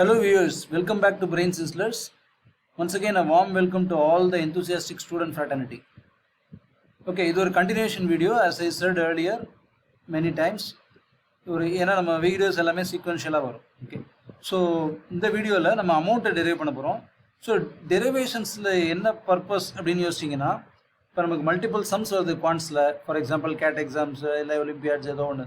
Hello viewers, welcome back to Brain Sizzlers. Once again a warm welcome to all the enthusiastic student fraternity. Okay, இது ஒரு continuation video as I said earlier many times. ஏன்னா நம்ம videos எல்லாமே சீக்வென்ஷியலாக வரும். Okay, so இந்த வீடியோவில் நம்ம அமௌண்ட்டை டெரைவ் பண்ண போகிறோம். ஸோ டெரிவேஷன்ஸில் என்ன பர்பஸ் அப்படின்னு யோசிச்சிங்கன்னா, இப்போ நமக்கு மல்டிபிள் சம்ஸ் வருது குவான்ஸில், ஃபார் எக்ஸாம்பிள் கேட் எக்ஸாம்ஸ் இல்லை ஒலிம்பியாட்ஸ் ஏதோ ஒன்று.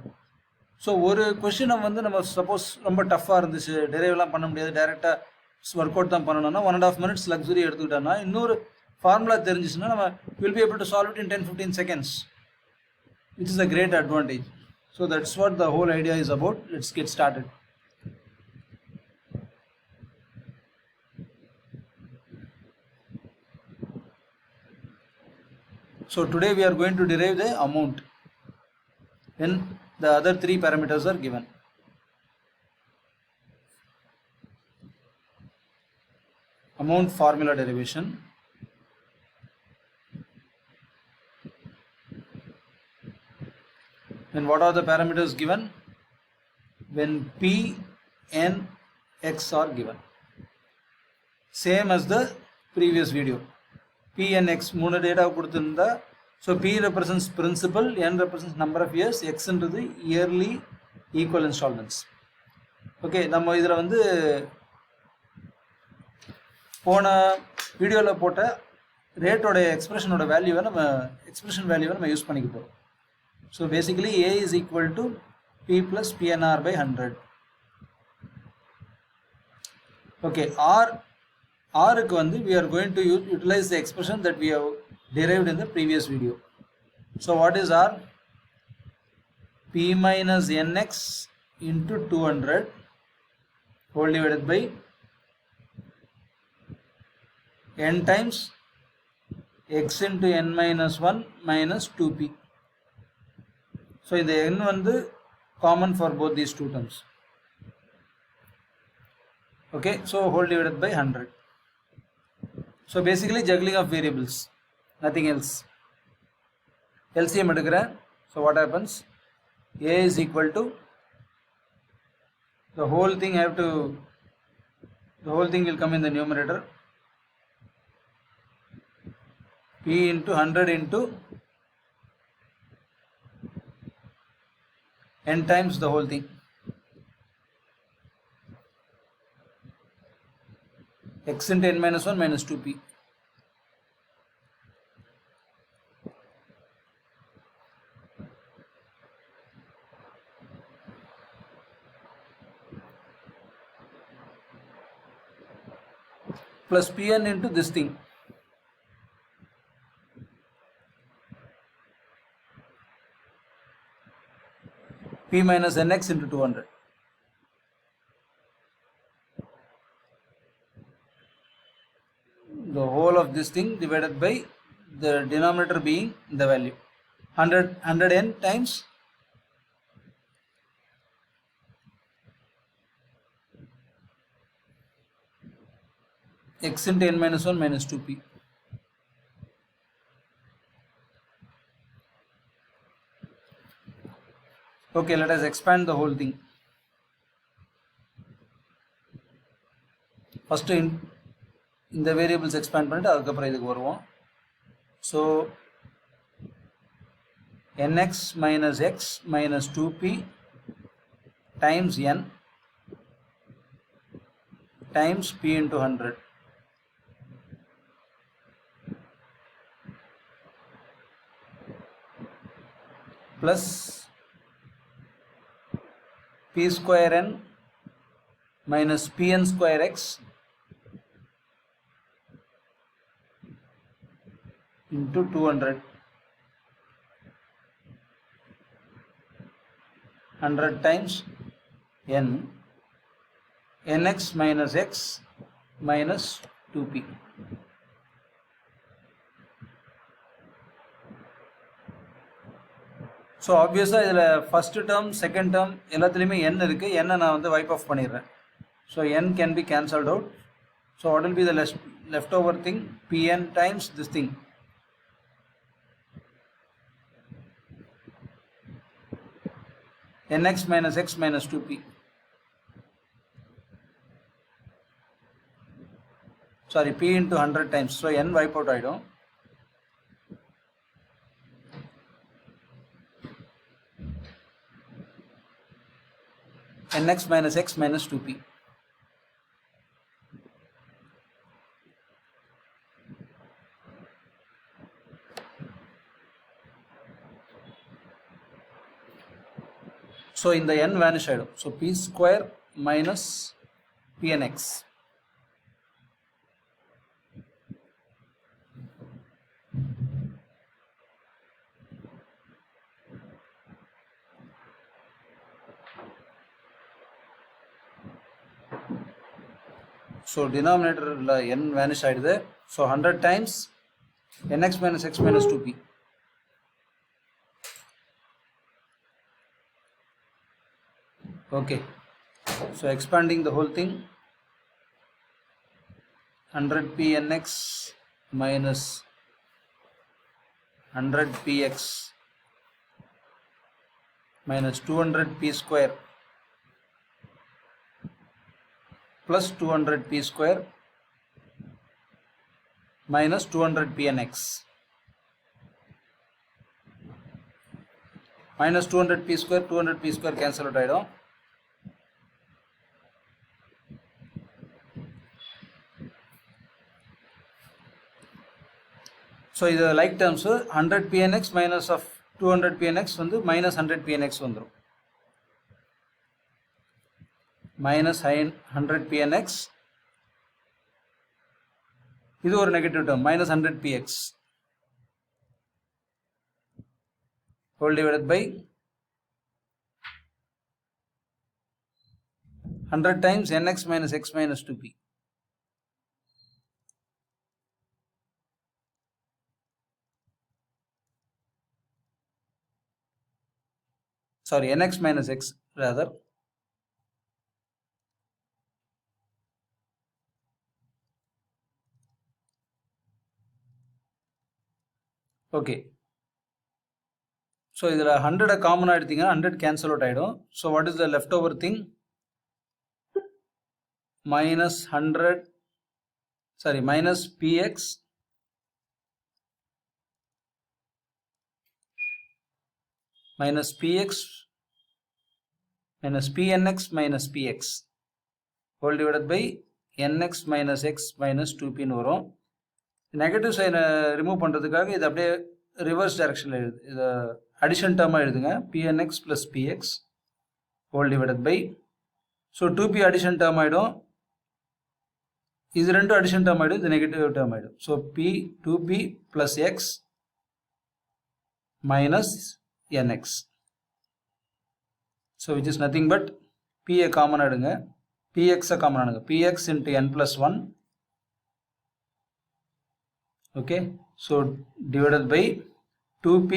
ஸோ ஒரு கொஷினை வந்து நம்ம சப்போஸ் ரொம்ப டஃப்பாக இருந்துச்சு, டெரைவ்லாம் பண்ண முடியாது, டைரெக்டாக ஒர்க் அவுட் தான் பண்ணணும்னா 1.5 minutes லக்ஸுரி எடுத்துக்கிட்டோம்னா இன்னொரு ஃபார்முலா தெரிஞ்சிச்சுன்னா நம்ம will be able to solve it in 10-15 seconds, which is a great advantage. So that's what the whole idea is about. Let's get started. So today we are going to derive the amount when the other three parameters are given. Amount formula derivation. Then what are the parameters given? When P, N, X are given. Same as the previous video. P and X மூணு data கொடுத்திருந்தா, so P represents principal, N represents number of years, X என்றது yearly equal installments. Okay, நம்ம இதில் வந்து போன வீடியோவில் போட்ட ரேட்டோட எக்ஸ்பிரஷனோட வேல்யூவை நம்ம யூஸ் பண்ணிக்க போகிறோம். So basically A is equal to P plus PNR by 100. Okay, Rக்கு வந்து we are going to utilize the expression that we have derived in the previous video. So what is R? P minus NX into 200 whole divided by N times X into N minus 1 minus 2P. So இந்த N வந்து common for both these two terms. Okay, so whole divided by 100. So basically juggling of variables, nothing else. LCM எடுக்கிறேன். So what happens? A is equal to the whole thing will come in the numerator. P into 100 into N times the whole thing. X into N minus 1 minus 2P. Plus Pn into this thing. P minus Nx into 200. The whole of this thing divided by the denominator being the value 100n times X into N minus 1 minus 2P. Okay, let us expand the whole thing. First இந்த variables expand பண்ணிட்டு அதுக்கப்புறம் இதுக்கு வருவோம். So nx minus x minus 2p times n times p into 100 plus p square n minus pn square x into 200 100 times n nx minus x minus 2p. So ஆப்வியஸாக இதில் first term second term எல்லாத்துலேயுமே n இருக்குது. n நான் வந்து vibe of பண்ணிடுறேன். So n can be cancelled out. So what will be the left over think? pn times this thing. nx minus x minus 2p. sorry, p into 100 times. So n wipe out ஆயிடும். nx minus x minus 2p. So in the n vanish ஆயிடும். So p square minus pnx. So denominator n vanish ஆயிடுது. So 100 times nx minus x minus 2p. Okay, so expanding the whole thing, 100 pnx minus 100 px minus 200 p square plus 200 p square minus 200 pnx minus 200 p square 200 p square cancel out ஆயிடும். So இது like terms 100 pnx minus of 200 pnx வந்து minus 100 pnx வந்துரும். minus 100 pnx, இது ஒரு negative term minus 100 px whole divided by 100 times nx minus x minus 2p. Sorry, nx minus x rather. Okay. So இதில் 100 காமனாக எடுத்தீங்கன்னா 100 cancel out ஆகிடும். So what is the leftover thing? Minus 100, sorry, minus px minus px minus pnx minus px whole divided by nx minus x minus 2p ன்னு வரும். Negative சைனை remove பண்ணுறதுக்காக இது அப்படியே ரிவர்ஸ் டைரக்ஷனில் எழுது, இதை அடிஷன் டேர்மாக எழுதுங்க. pnx plus px whole divided by, so 2p addition term ஆகிடும், இது ரெண்டும் அடிஷன் டேர்ம் ஆகிடும், இது நெகட்டிவ் டேர்ம் ஆகிடும். So p 2p plus x minus nx, so which is nothing but p a common எடுங்க, px a common எடுங்க, px into n plus 1. Okay, so divided by 2p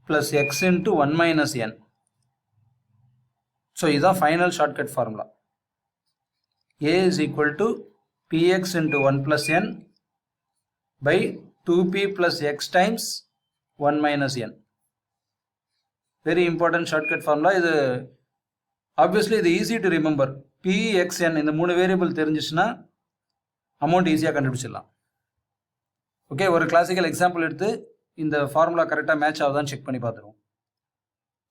plus x into 1 minus n. So இதுதான் final shortcut formula. A is equal to px into 1 plus n by 2p plus x times 1 minus n. Very important shortcut formula. இது obviously இது easy to remember. p, x, n இந்த மூணு variable தெரிஞ்சிச்சுன்னா amount ஈஸியாக கண்டுபிடிச்சிடலாம். Okay, ஒரு classical example எடுத்து இந்த ஃபார்முலா கரெக்டாக மேட்ச் ஆகுதான்னு செக் பண்ணி பார்த்துருவோம்.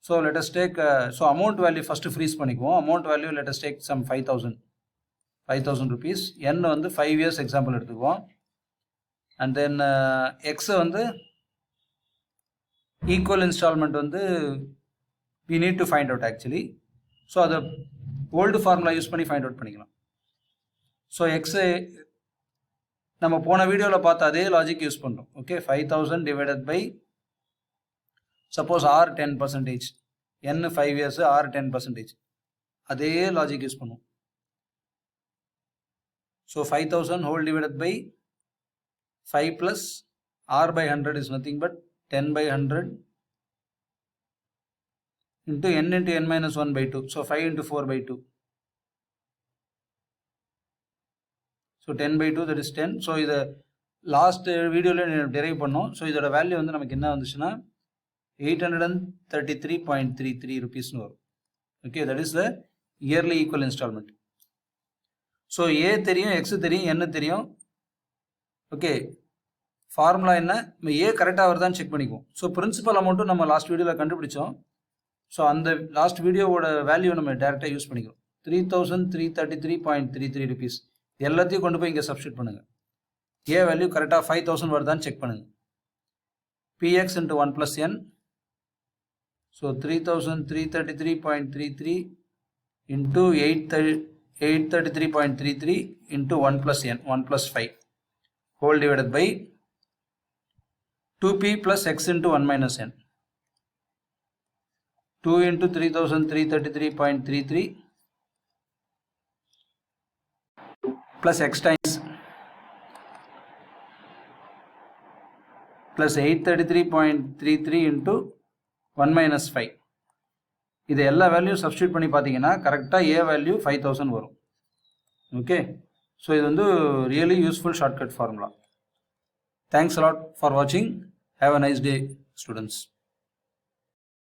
So let us take, so amount value first freeze பண்ணிக்குவோம். Amount value let us take some 5,000 rupees. n வந்து 5 years எக்ஸாம்பிள் எடுத்துக்குவோம். அண்ட் தென் எக்ஸை வந்து ஈக்குவல் இன்ஸ்டால்மெண்ட் வந்து we need to find out actually. So அதை old formula use பண்ணி find out பண்ணிக்கலாம். So x நம்ம போன வீடியோவில் பார்த்த அதே லாஜிக் யூஸ் பண்ணுறோம். Okay, 5,000 divided by suppose R 10%, n 5 years R 10%, அதே லாஜிக் யூஸ் பண்ணுவோம். So 5,000 whole divided by 5 plus r by 100 is nothing but 10 by 100 into n into n minus 1 by 2. So 5 into 4 by 2. So 10 by 2, that is 10. So இது last வீடியோவில் derive பண்ணோம். So இதோட value வந்து நமக்கு என்ன வந்துச்சுன்னா 833.33 rupees வரும். Okay, that is the yearly equal installment. So A தெரியும், எக்ஸ் தெரியும், என்ன தெரியும். ஓகே, ஃபார்முலா என்ன, நம்ம ஏ கரெக்டாக வருதான்னு செக் பண்ணிக்குவோம். ஸோ பிரின்சிபல் அமௌண்ட்டும் நம்ம லாஸ்ட் வீடியோவில் கண்டுபிடிச்சோம். ஸோ அந்த லாஸ்ட் வீடியோவோட வேல்யூ நம்ம டேரெக்டாக யூஸ் பண்ணிக்கிறோம். 3333.33 rupees. எல்லாத்தையும் கொண்டு போய் இங்கே சப்ஸ்டியூட் பண்ணுங்கள். ஏ வேல்யூ கரெக்டாக 5000 வருதான்னு செக் பண்ணுங்கள். px into 1 plus n. So 3333.33 into 833.33 into 1 plus n, 1 plus 5 whole divided by 2p plus x into 1 minus n. 2 into 3333.33 plus x times plus 833.33 into 1 minus 5. இது எல்லா வேல்யூ சப்ஸ்டியூட் பண்ணி பார்த்தீங்கன்னா கரெக்டாக A value 5000 வரும். Okay, so இது வந்து really useful shortcut formula. Thanks a lot for வாட்சிங். Have a nice day students.